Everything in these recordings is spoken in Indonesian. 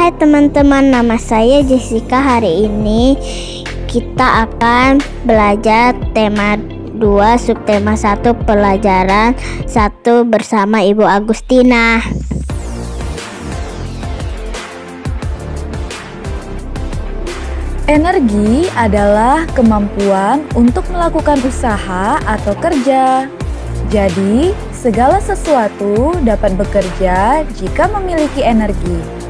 Hai teman-teman, nama saya Jessica. Hari ini kita akan belajar tema 2 subtema 1 pelajaran 1 bersama Ibu Agustina. Energi adalah kemampuan untuk melakukan usaha atau kerja. Jadi, segala sesuatu dapat bekerja jika memiliki energi.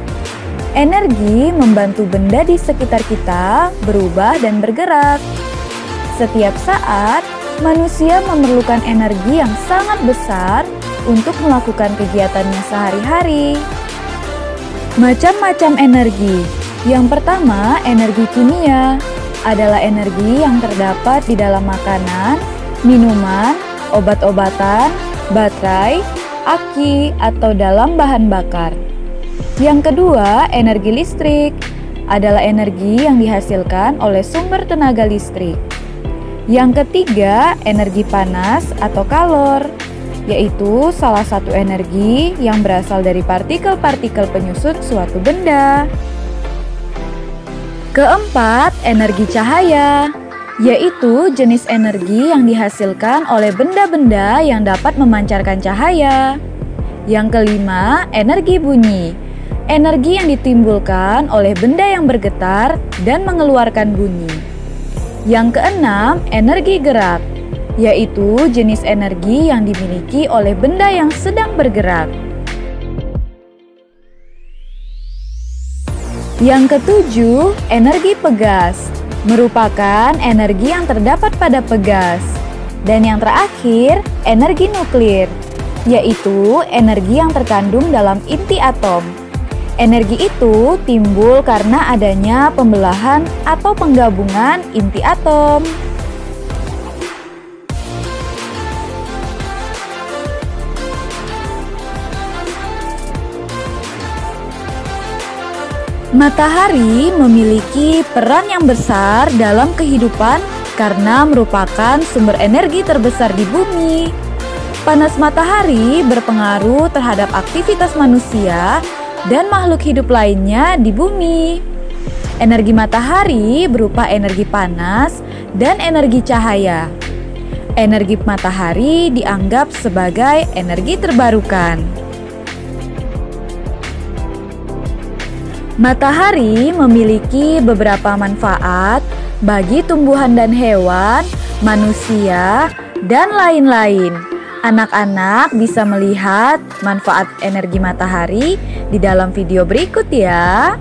Energi membantu benda di sekitar kita berubah dan bergerak. Setiap saat, manusia memerlukan energi yang sangat besar untuk melakukan kegiatannya sehari-hari. Macam-macam energi. Yang pertama, energi kimia adalah energi yang terdapat di dalam makanan, minuman, obat-obatan, baterai, aki, atau dalam bahan bakar. Yang kedua, energi listrik adalah energi yang dihasilkan oleh sumber tenaga listrik. Yang ketiga, energi panas atau kalor, yaitu salah satu energi yang berasal dari partikel-partikel penyusun suatu benda. Keempat, energi cahaya, yaitu jenis energi yang dihasilkan oleh benda-benda yang dapat memancarkan cahaya. Yang kelima, energi bunyi, energi yang ditimbulkan oleh benda yang bergetar dan mengeluarkan bunyi. Yang keenam, energi gerak, yaitu jenis energi yang dimiliki oleh benda yang sedang bergerak. Yang ketujuh, energi pegas, merupakan energi yang terdapat pada pegas. Dan yang terakhir, energi nuklir, yaitu energi yang terkandung dalam inti atom. Energi itu timbul karena adanya pembelahan atau penggabungan inti atom. Matahari memiliki peran yang besar dalam kehidupan karena merupakan sumber energi terbesar di bumi. Panas matahari berpengaruh terhadap aktivitas manusia dan makhluk hidup lainnya di bumi. Energi matahari berupa energi panas dan energi cahaya. Energi matahari dianggap sebagai energi terbarukan. Matahari memiliki beberapa manfaat bagi tumbuhan dan hewan, manusia, dan lain-lain. Anak-anak bisa melihat manfaat energi matahari di dalam video berikut ya.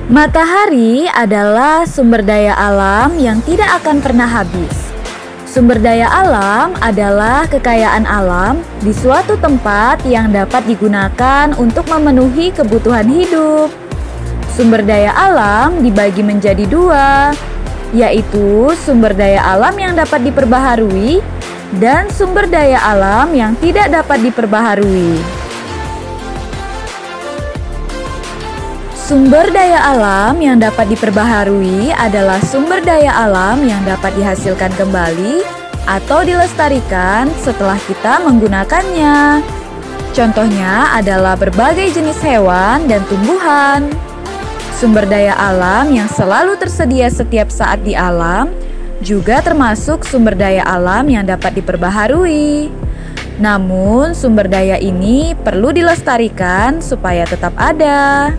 Matahari adalah sumber daya alam yang tidak akan pernah habis. Sumber daya alam adalah kekayaan alam di suatu tempat yang dapat digunakan untuk memenuhi kebutuhan hidup. Sumber daya alam dibagi menjadi dua, yaitu sumber daya alam yang dapat diperbaharui dan sumber daya alam yang tidak dapat diperbaharui. Sumber daya alam yang dapat diperbaharui adalah sumber daya alam yang dapat dihasilkan kembali atau dilestarikan setelah kita menggunakannya. Contohnya adalah berbagai jenis hewan dan tumbuhan. Sumber daya alam yang selalu tersedia setiap saat di alam juga termasuk sumber daya alam yang dapat diperbaharui. Namun, sumber daya ini perlu dilestarikan supaya tetap ada.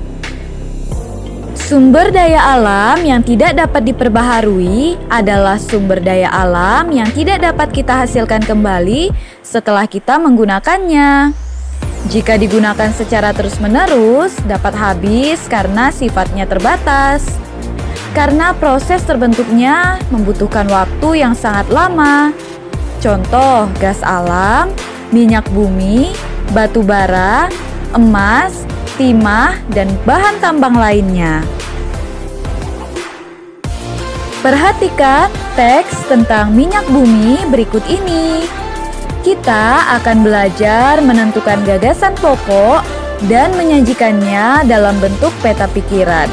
Sumber daya alam yang tidak dapat diperbaharui adalah sumber daya alam yang tidak dapat kita hasilkan kembali setelah kita menggunakannya. Jika digunakan secara terus-menerus, dapat habis karena sifatnya terbatas. Karena proses terbentuknya membutuhkan waktu yang sangat lama. Contoh, gas alam, minyak bumi, batu bara, emas, timah, dan bahan tambang lainnya. Perhatikan teks tentang minyak bumi berikut ini. Kita akan belajar menentukan gagasan pokok dan menyajikannya dalam bentuk peta pikiran.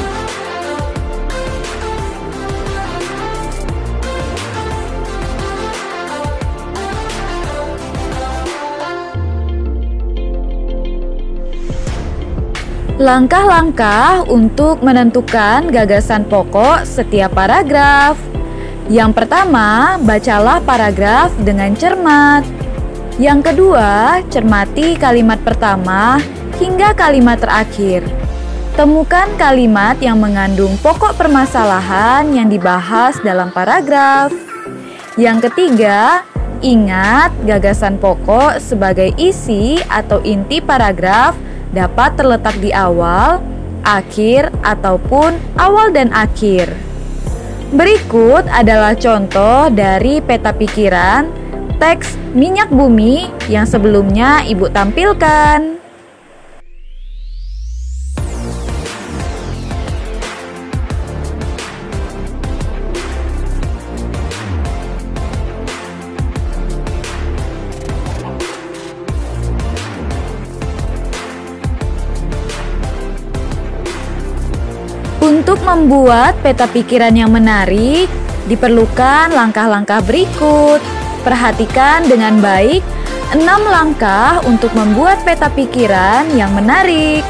Langkah-langkah untuk menentukan gagasan pokok setiap paragraf. Yang pertama, bacalah paragraf dengan cermat. Yang kedua, cermati kalimat pertama hingga kalimat terakhir. Temukan kalimat yang mengandung pokok permasalahan yang dibahas dalam paragraf. Yang ketiga, ingat gagasan pokok sebagai isi atau inti paragraf dapat terletak di awal, akhir, ataupun awal dan akhir. Berikut adalah contoh dari peta pikiran teks minyak bumi yang sebelumnya Ibu tampilkan. Untuk membuat peta pikiran yang menarik, diperlukan langkah-langkah berikut. Perhatikan dengan baik 6 langkah untuk membuat peta pikiran yang menarik.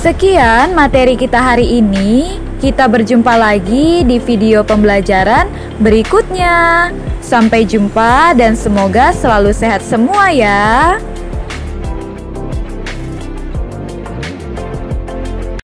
Sekian materi kita hari ini. Kita berjumpa lagi di video pembelajaran berikutnya. Sampai jumpa dan semoga selalu sehat semua ya.